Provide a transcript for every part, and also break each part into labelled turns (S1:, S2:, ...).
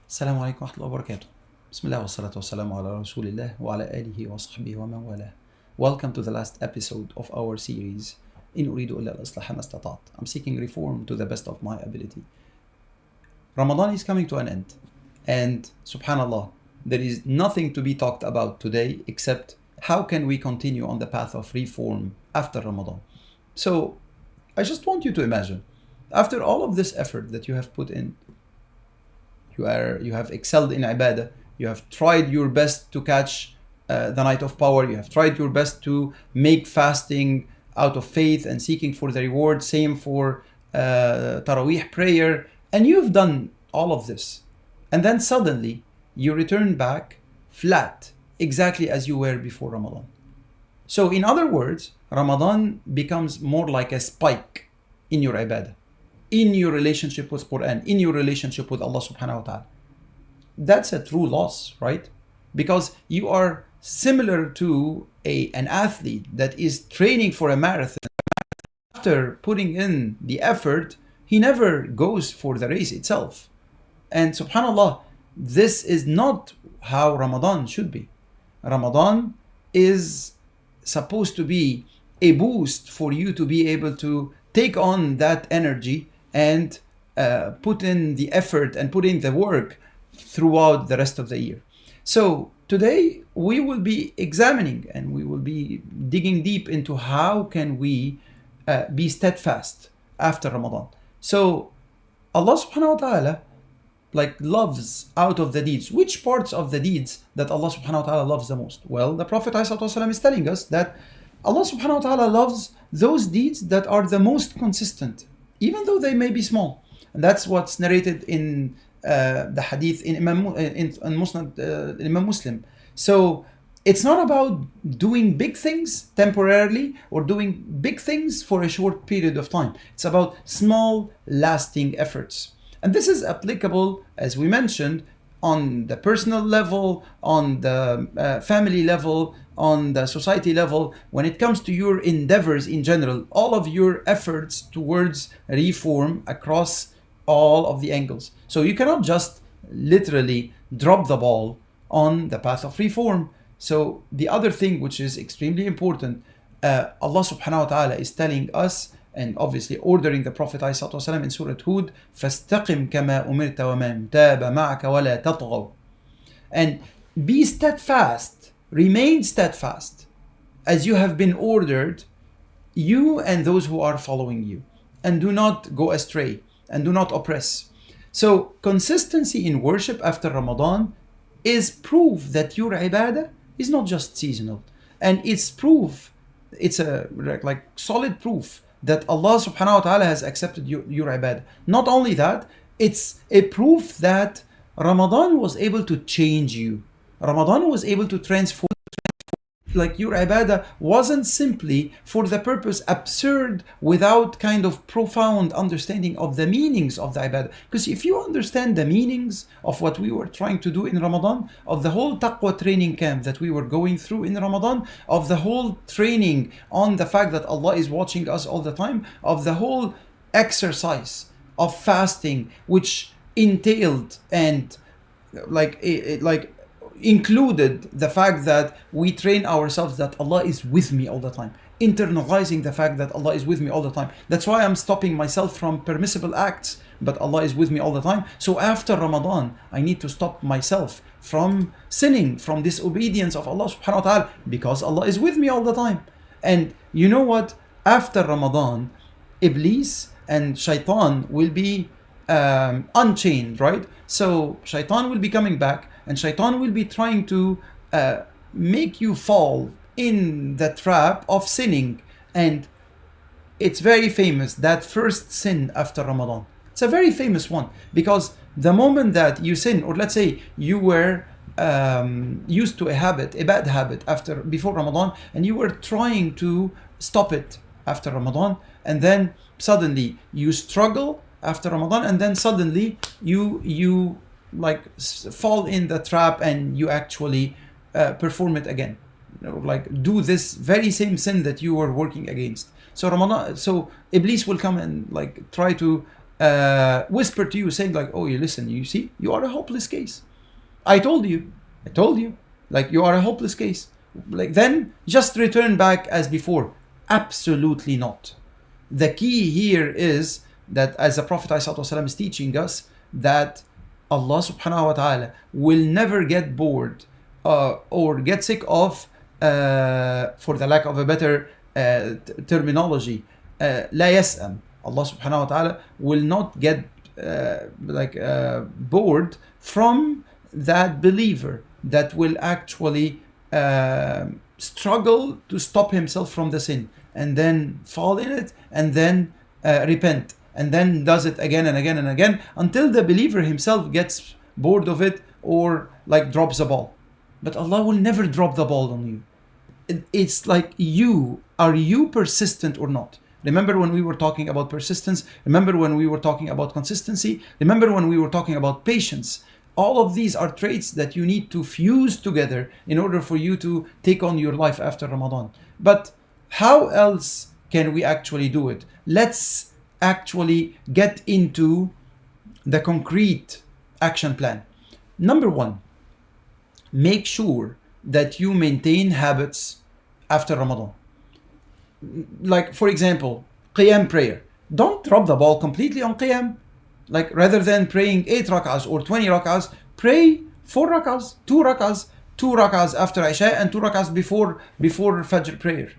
S1: السلام عليكم ورحمة الله وبركاته. بسم الله والصلاة والسلام على رسول الله وعلى آله وصحبه ومن والاه. Welcome to the last episode of our series إن أريد إلا الإصلاح ما استطعت. I'm seeking reform to the best of my ability. Ramadan is coming to an end, and subhanallah, there is nothing to be talked about today except how can we continue on the path of reform after Ramadan. So I just want you to imagine, after all of this effort that you have put in, you have excelled in ibadah, you have tried your best to catch the night of power, you have tried your best to make fasting out of faith and seeking for the reward, same for Taraweeh prayer, and you've done all of this, and then suddenly you return back flat, exactly as you were before Ramadan. So in other words, Ramadan becomes more like a spike in your ibadah, in your relationship with Quran, in your relationship with Allah subhanahu wa ta'ala. That's a true loss, right? Because you are similar to an athlete that is training for a marathon. After putting in the effort, he never goes for the race itself. And subhanallah, this is not how Ramadan should be. Ramadan is supposed to be a boost for you to be able to take on that energy and put in the effort and put in the work throughout the rest of the year. So today we will be examining and we will be digging deep into how can we be steadfast after Ramadan. So Allah subhanahu wa ta'ala loves out of the deeds. Which parts of the deeds that Allah subhanahu wa ta'ala loves the most? Well, the Prophet ﷺ is telling us that Allah subhanahu wa ta'ala loves those deeds that are the most consistent, even though they may be small. And that's what's narrated in the hadith in Imam Muslim. So it's not about doing big things temporarily or doing big things for a short period of time. It's about small, lasting efforts. And this is applicable, as we mentioned, on the personal level, on the family level, on the society level, when it comes to your endeavors in general, all of your efforts towards reform across all of the angles. So you cannot just literally drop the ball on the path of reform. So the other thing which is extremely important, Allah subhanahu wa ta'ala is telling us and obviously ordering the Prophet ﷺ in Surah Hud, فَاسْتَقِمْ كَمَا أُمِرْتَ وَمَنْ تَابَ مَعَكَ وَلَا تَطْغَوْا. And be steadfast, remain steadfast, as you have been ordered, you and those who are following you. And do not go astray, and do not oppress. So consistency in worship after Ramadan is proof that your ibadah is not just seasonal. And it's proof, it's a solid proof that Allah subhanahu wa ta'ala has accepted your ibadah. Not only that, it's a proof that Ramadan was able to change you. Ramadan was able to transform. Your ibadah wasn't simply for the purpose absurd without kind of profound understanding of the meanings of the ibadah. Because if you understand the meanings of what we were trying to do in Ramadan, of the whole taqwa training camp that we were going through in Ramadan, of the whole training on the fact that Allah is watching us all the time, of the whole exercise of fasting, which entailed and included the fact that we train ourselves that Allah is with me all the time, internalizing the fact that Allah is with me all the time. That's why I'm stopping myself from permissible acts, but Allah is with me all the time. So after Ramadan, I need to stop myself from sinning, from disobedience of Allah subhanahu wa ta'ala, because Allah is with me all the time. And you know what? After Ramadan, Iblis and Shaitan will be unchained, right? So Shaitan will be coming back, and Shaitan will be trying to make you fall in the trap of sinning. And it's very famous, that first sin after Ramadan. It's a very famous one, because the moment that you sin, or let's say you were used to a bad habit before Ramadan, and you were trying to stop it after Ramadan, and then suddenly you struggle after Ramadan, and then suddenly you fall in the trap and you actually perform it again, do this very same sin that you were working against. So Iblis will come and try to whisper to you saying like, oh, you listen, you see, you are a hopeless case. I told you, like you are a hopeless case. Like then just return back as before. Absolutely not. The key here is that, as the Prophet ﷺ is teaching us, that Allah subhanahu wa ta'ala will never get bored or get sick of, for the lack of a better terminology, لا يسأم. Allah subhanahu wa ta'ala will not get bored from that believer that will actually struggle to stop himself from the sin and then fall in it and then repent and then does it again and again and again until the believer himself gets bored of it or like drops the ball. But Allah will never drop the ball on you. It's like are you persistent or not? Remember when we were talking about persistence? Remember when we were talking about consistency? Remember when we were talking about patience? All of these are traits that you need to fuse together in order for you to take on your life after Ramadan. But how else can we actually do it? Let's actually get into the concrete action plan. Number one, make sure that you maintain habits after Ramadan. Like, for example, Qiyam prayer. Don't drop the ball completely on Qiyam. Like, rather than praying 8 rak'ahs or 20 rak'ahs, pray 4 rak'ahs, 2 rak'ahs, 2 rak'ahs after Isha and 2 rak'ahs before Fajr prayer.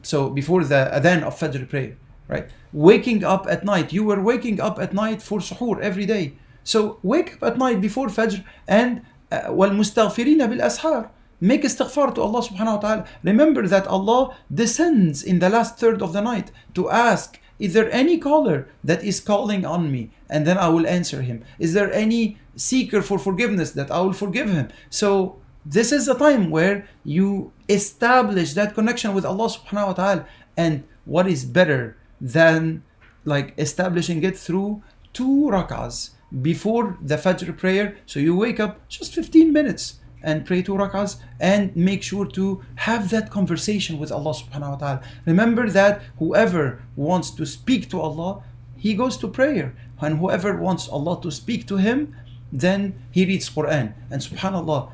S1: So before the adhan of Fajr prayer, right? Waking up at night. You were waking up at night for suhoor every day. So wake up at night before Fajr and وَالْمُسْتَغْفِرِينَ بِالْأَسْحَارِ. Make istighfar to Allah subhanahu wa ta'ala. Remember that Allah descends in the last third of the night to ask, is there any caller that is calling on me? And then I will answer him. Is there any seeker for forgiveness that I will forgive him? So this is the time where you establish that connection with Allah subhanahu wa ta'ala. And what is better than like establishing it through 2 rak'ahs before the Fajr prayer? So you wake up just 15 minutes and pray 2 rak'ahs and make sure to have that conversation with Allah subhanahu wa ta'ala. Remember that whoever wants to speak to Allah, he goes to prayer. And whoever wants Allah to speak to him, then he reads Quran. And subhanallah,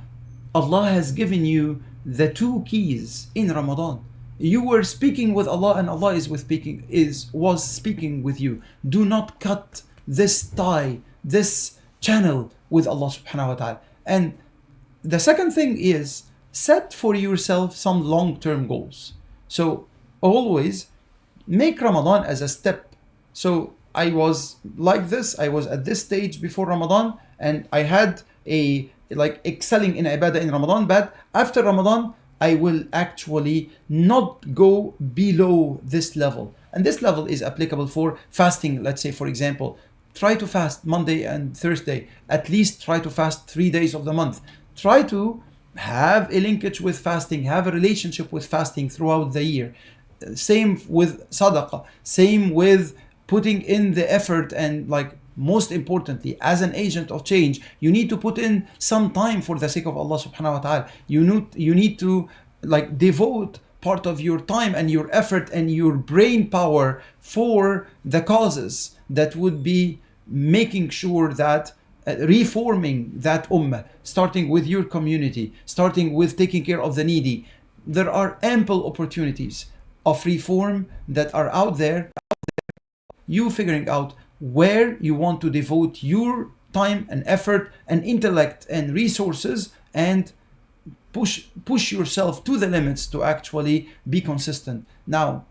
S1: Allah has given you the 2 keys in Ramadan. You were speaking with Allah and Allah was speaking with you. Do not cut this tie, this channel with Allah subhanahu wa ta'ala. And the second thing is set for yourself some long-term goals. So always make Ramadan as a step. So I was like this, I was at this stage before Ramadan and I had excelling in ibadah in Ramadan, but after Ramadan I will actually not go below this level. And this level is applicable for fasting. Let's say, for example, try to fast Monday and Thursday. At least try to fast 3 days of the month. Try to have a linkage with fasting, have a relationship with fasting throughout the year. Same with sadaqah, same with putting in the effort, and like most importantly, as an agent of change, you need to put in some time for the sake of Allah subhanahu wa ta'ala. You need to like devote part of your time and your effort and your brain power for the causes that would be making sure that reforming that ummah, starting with your community, starting with taking care of the needy. There are ample opportunities of reform that are out there. You figuring out where you want to devote your time and effort and intellect and resources and push yourself to the limits to actually be consistent. Now,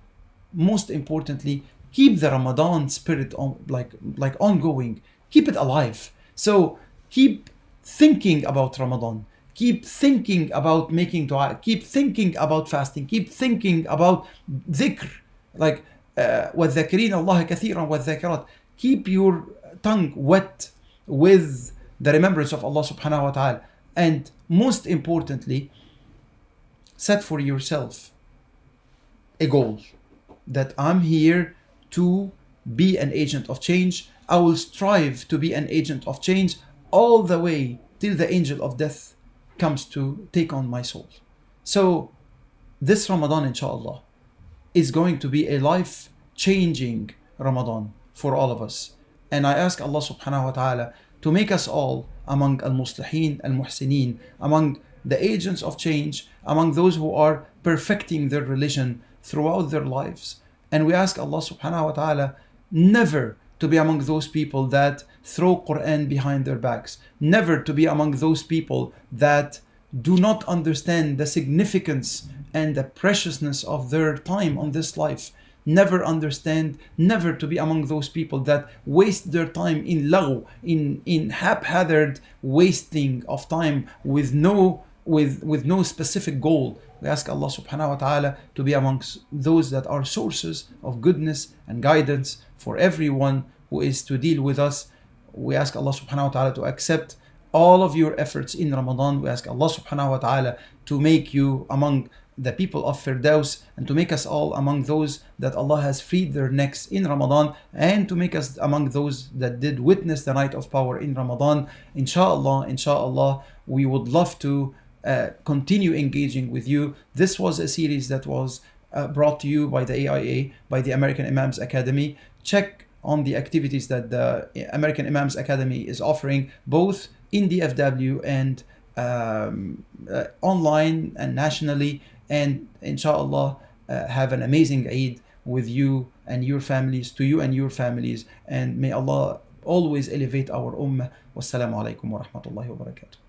S1: most importantly, keep the Ramadan spirit ongoing. Keep it alive. So keep thinking about Ramadan. Keep thinking about making dua. Keep thinking about fasting. Keep thinking about dhikr. Like وَالذَّاكِرِينَ اللَّهَ كَثِيرًا وَالذَّاكِرَاتِ. Keep your tongue wet with the remembrance of Allah subhanahu wa ta'ala. And most importantly, set for yourself a goal that I'm here to be an agent of change. I will strive to be an agent of change all the way till the angel of death comes to take on my soul. So this Ramadan, inshallah, is going to be a life-changing Ramadan for all of us. And I ask Allah subhanahu wa ta'ala to make us all among al-muslihin, al-muhsinin, among the agents of change, among those who are perfecting their religion throughout their lives. And we ask Allah subhanahu wa ta'ala never to be among those people that throw Quran behind their backs, never to be among those people that do not understand the significance and the preciousness of their time on this life, never to be among those people that waste their time in lagh, in haphazard wasting of time with no specific goal. We ask Allah subhanahu wa ta'ala to be amongst those that are sources of goodness and guidance for everyone who is to deal with us. We ask Allah subhanahu wa ta'ala to accept all of your efforts in Ramadan. We ask Allah subhanahu wa ta'ala to make you among the people of Firdaus, and to make us all among those that Allah has freed their necks in Ramadan, and to make us among those that did witness the night of power in Ramadan. Inshallah, we would love to continue engaging with you. This was a series that was brought to you by the AIA, by the American Imams Academy. Check on the activities that the American Imams Academy is offering, both in DFW and online and nationally. And inshallah, have an amazing Eid with you and your families, to you and your families. And may Allah always elevate our ummah. Wassalamu alaikum wa rahmatullahi wa barakatuh.